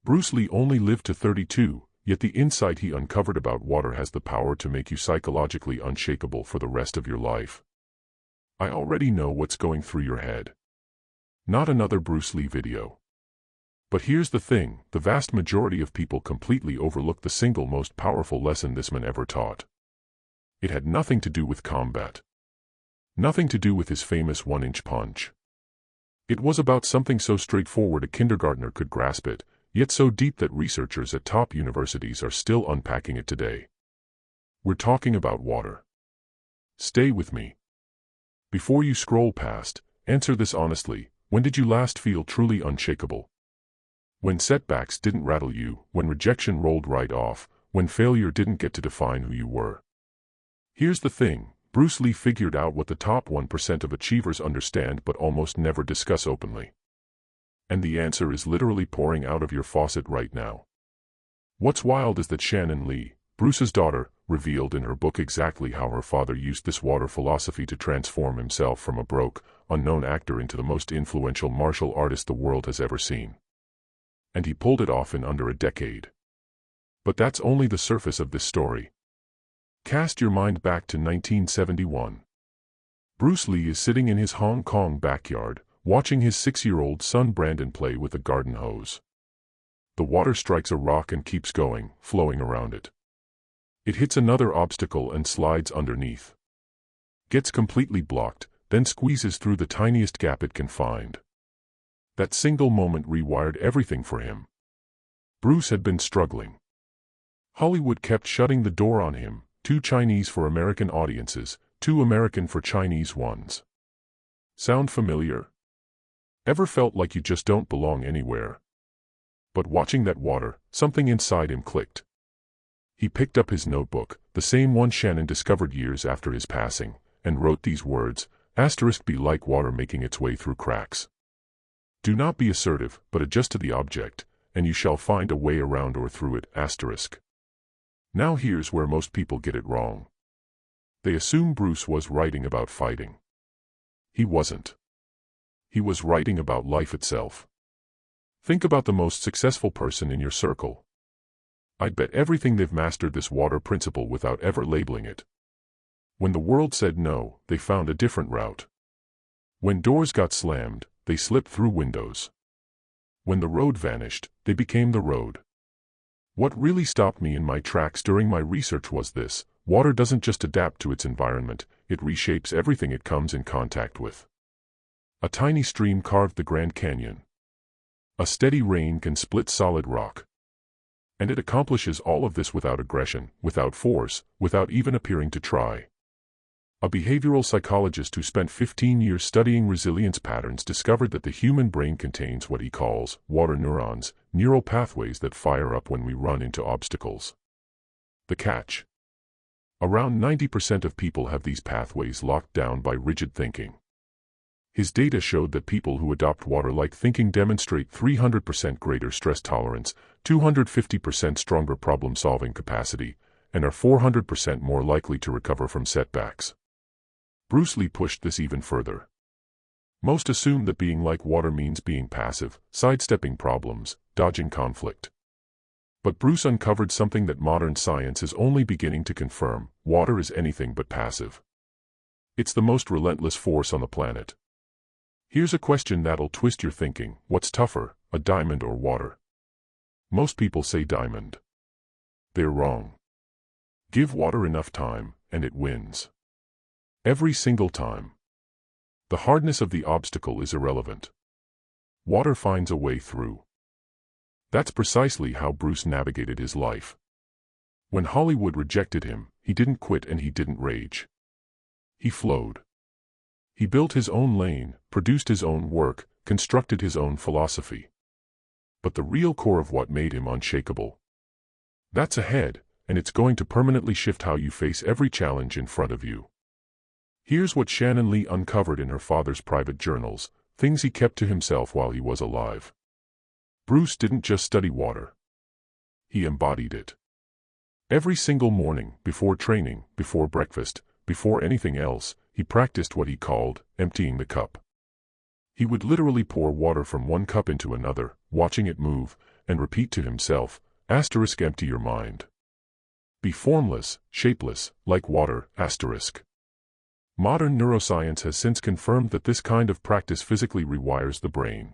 Bruce Lee only lived to 32, yet the insight he uncovered about water has the power to make you psychologically unshakable for the rest of your life. I already know what's going through your head. Not another Bruce Lee video. But here's the thing, the vast majority of people completely overlook the single most powerful lesson this man ever taught. It had nothing to do with combat. Nothing to do with his famous 1-inch punch. It was about something so straightforward a kindergartner could grasp it, yet so deep that researchers at top universities are still unpacking it today. We're talking about water. Stay with me. Before you scroll past, answer this honestly: when did you last feel truly unshakable? When setbacks didn't rattle you, when rejection rolled right off, when failure didn't get to define who you were. Here's the thing, Bruce Lee figured out what the top 1% of achievers understand but almost never discuss openly. And the answer is literally pouring out of your faucet right now. What's wild is that Shannon Lee, Bruce's daughter, revealed in her book exactly how her father used this water philosophy to transform himself from a broke, unknown actor into the most influential martial artist the world has ever seen. And he pulled it off in under a decade. But that's only the surface of this story. Cast your mind back to 1971. Bruce Lee is sitting in his Hong Kong backyard, watching his 6-year-old son Brandon play with a garden hose. The water strikes a rock and keeps going, flowing around it. It hits another obstacle and slides underneath. Gets completely blocked, then squeezes through the tiniest gap it can find. That single moment rewired everything for him. Bruce had been struggling. Hollywood kept shutting the door on him, too Chinese for American audiences, too American for Chinese ones. Sound familiar? Ever felt like you just don't belong anywhere? But watching that water, something inside him clicked. He picked up his notebook, the same one Shannon discovered years after his passing, and wrote these words: "Be like water making its way through cracks. Do not be assertive, but adjust to the object, and you shall find a way around or through it." Now here's where most people get it wrong. They assume Bruce was writing about fighting. He wasn't. He was writing about life itself. Think about the most successful person in your circle. I'd bet everything they've mastered this water principle without ever labeling it. When the world said no, they found a different route. When doors got slammed, they slipped through windows. When the road vanished, they became the road. What really stopped me in my tracks during my research was this: water doesn't just adapt to its environment, it reshapes everything it comes in contact with. A tiny stream carved the Grand Canyon. A steady rain can split solid rock. And it accomplishes all of this without aggression, without force, without even appearing to try. A behavioral psychologist who spent 15 years studying resilience patterns discovered that the human brain contains what he calls water neurons, neural pathways that fire up when we run into obstacles. The catch: around 90% of people have these pathways locked down by rigid thinking. His data showed that people who adopt water-like thinking demonstrate 300% greater stress tolerance, 250% stronger problem-solving capacity, and are 400% more likely to recover from setbacks. Bruce Lee pushed this even further. Most assume that being like water means being passive, sidestepping problems, dodging conflict. But Bruce uncovered something that modern science is only beginning to confirm: water is anything but passive. It's the most relentless force on the planet. Here's a question that'll twist your thinking: what's tougher, a diamond or water? Most people say diamond. They're wrong. Give water enough time, and it wins. Every single time. The hardness of the obstacle is irrelevant. Water finds a way through. That's precisely how Bruce navigated his life. When Hollywood rejected him, he didn't quit and he didn't rage. He flowed. He built his own lane, produced his own work, constructed his own philosophy. But the real core of what made him unshakable, that's ahead, and it's going to permanently shift how you face every challenge in front of you. Here's what Shannon Lee uncovered in her father's private journals, things he kept to himself while he was alive. Bruce didn't just study water. He embodied it. Every single morning, before training, before breakfast, before anything else, he practiced what he called emptying the cup. He would literally pour water from one cup into another, watching it move, and repeat to himself, asterisk empty your mind. Be formless, shapeless, like water, asterisk. Modern neuroscience has since confirmed that this kind of practice physically rewires the brain.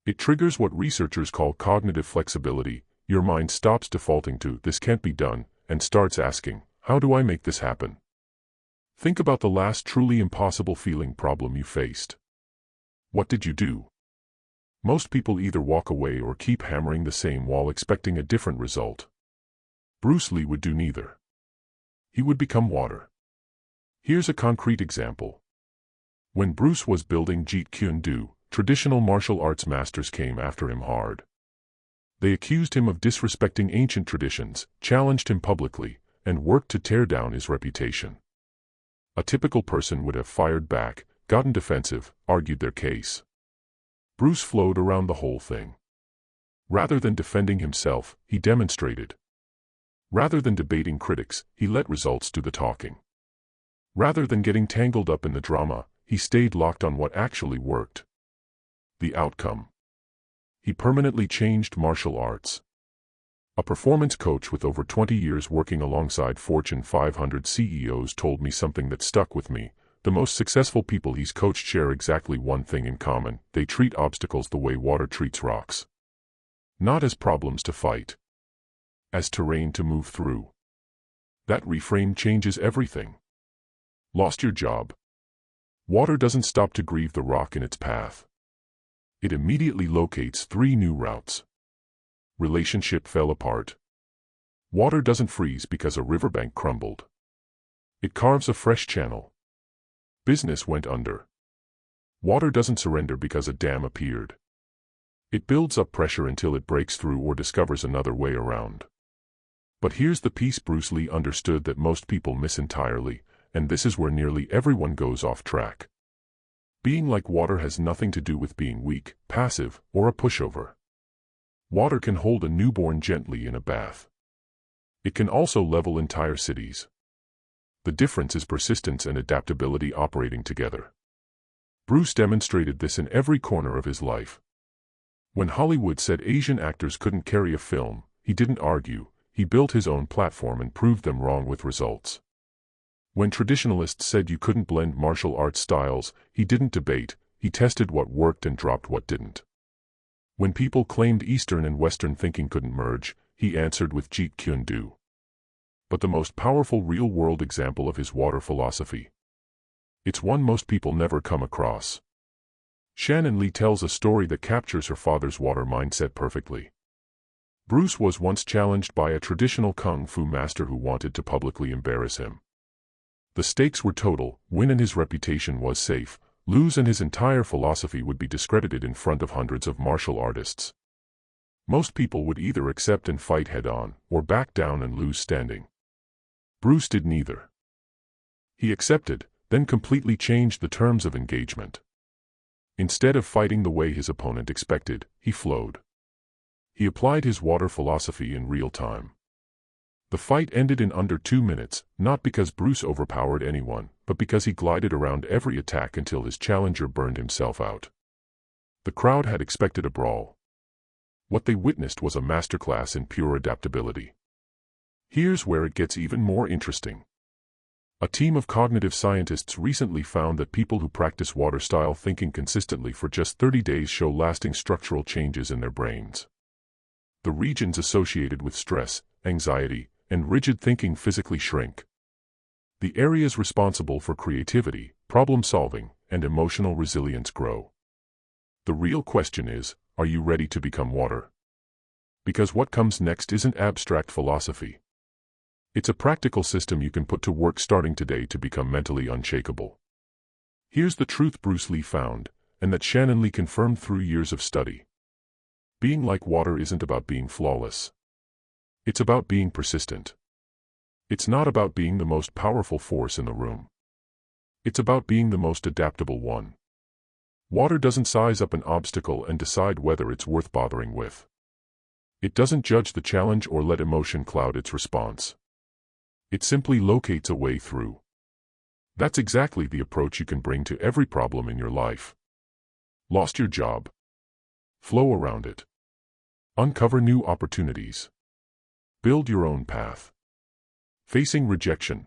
It triggers what researchers call cognitive flexibility. Your mind stops defaulting to "this can't be done" and starts asking, "How do I make this happen?" Think about the last truly impossible feeling problem you faced. What did you do? Most people either walk away or keep hammering the same wall expecting a different result. Bruce Lee would do neither. He would become water. Here's a concrete example. When Bruce was building Jeet Kune Do, traditional martial arts masters came after him hard. They accused him of disrespecting ancient traditions, challenged him publicly, and worked to tear down his reputation. A typical person would have fired back, gotten defensive, argued their case. Bruce flowed around the whole thing. Rather than defending himself, he demonstrated. Rather than debating critics, he let results do the talking. Rather than getting tangled up in the drama, he stayed locked on what actually worked. The outcome? He permanently changed martial arts. A performance coach with over 20 years working alongside Fortune 500 CEOs told me something that stuck with me. The most successful people he's coached share exactly one thing in common: they treat obstacles the way water treats rocks. Not as problems to fight. As terrain to move through. That reframe changes everything. Lost your job? Water doesn't stop to grieve the rock in its path. It immediately locates 3 new routes. Relationship fell apart. Water doesn't freeze because a riverbank crumbled. It carves a fresh channel. Business went under. Water doesn't surrender because a dam appeared. It builds up pressure until it breaks through or discovers another way around. But here's the piece Bruce Lee understood that most people miss entirely, and this is where nearly everyone goes off track. Being like water has nothing to do with being weak, passive, or a pushover. Water can hold a newborn gently in a bath. It can also level entire cities. The difference is persistence and adaptability operating together. Bruce demonstrated this in every corner of his life. When Hollywood said Asian actors couldn't carry a film, he didn't argue. He built his own platform and proved them wrong with results. When traditionalists said you couldn't blend martial arts styles, he didn't debate. He tested what worked and dropped what didn't. When people claimed Eastern and Western thinking couldn't merge, he answered with Jeet Kune Do. But the most powerful real-world example of his water philosophy. It's one most people never come across. Shannon Lee tells a story that captures her father's water mindset perfectly. Bruce was once challenged by a traditional kung fu master who wanted to publicly embarrass him. The stakes were total: win and his reputation was safe, lose and his entire philosophy would be discredited in front of hundreds of martial artists. Most people would either accept and fight head-on, or back down and lose standing. Bruce did neither. He accepted, then completely changed the terms of engagement. Instead of fighting the way his opponent expected, he flowed. He applied his water philosophy in real time. The fight ended in under 2 minutes, not because Bruce overpowered anyone, but because he glided around every attack until his challenger burned himself out. The crowd had expected a brawl. What they witnessed was a masterclass in pure adaptability. Here's where it gets even more interesting. A team of cognitive scientists recently found that people who practice water-style thinking consistently for just 30 days show lasting structural changes in their brains. The regions associated with stress, anxiety, and rigid thinking physically shrink. The areas responsible for creativity, problem-solving, and emotional resilience grow. The real question is, are you ready to become water? Because what comes next isn't abstract philosophy. It's a practical system you can put to work starting today to become mentally unshakable. Here's the truth Bruce Lee found, and that Shannon Lee confirmed through years of study. Being like water isn't about being flawless. It's about being persistent. It's not about being the most powerful force in the room. It's about being the most adaptable one. Water doesn't size up an obstacle and decide whether it's worth bothering with. It doesn't judge the challenge or let emotion cloud its response. It simply locates a way through. That's exactly the approach you can bring to every problem in your life. Lost your job? Flow around it. Uncover new opportunities. Build your own path. Facing rejection.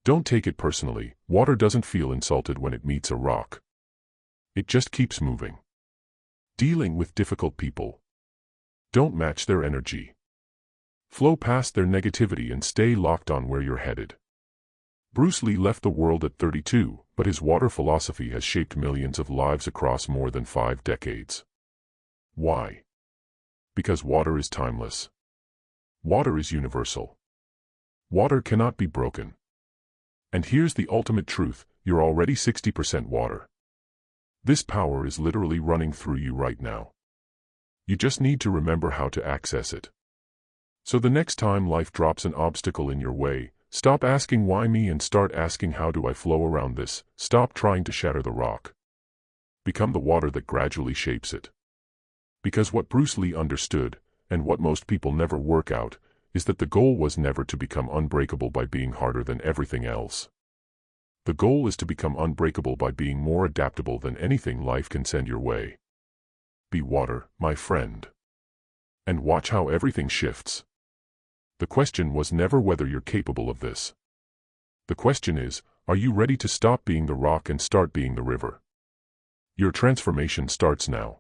Don't take it personally. Water doesn't feel insulted when it meets a rock. It just keeps moving. Dealing with difficult people. Don't match their energy. Flow past their negativity and stay locked on where you're headed. Bruce Lee left the world at 32, but his water philosophy has shaped millions of lives across more than 5 decades. Why? Because water is timeless. Water is universal. Water cannot be broken. And here's the ultimate truth: you're already 60% water. This power is literally running through you right now. You just need to remember how to access it. So the next time life drops an obstacle in your way, stop asking why me and start asking how do I flow around this. Stop trying to shatter the rock. Become the water that gradually shapes it. Because what Bruce Lee understood, and what most people never work out, is that the goal was never to become unbreakable by being harder than everything else. The goal is to become unbreakable by being more adaptable than anything life can send your way. Be water, my friend. And watch how everything shifts. The question was never whether you're capable of this. The question is, are you ready to stop being the rock and start being the river? Your transformation starts now.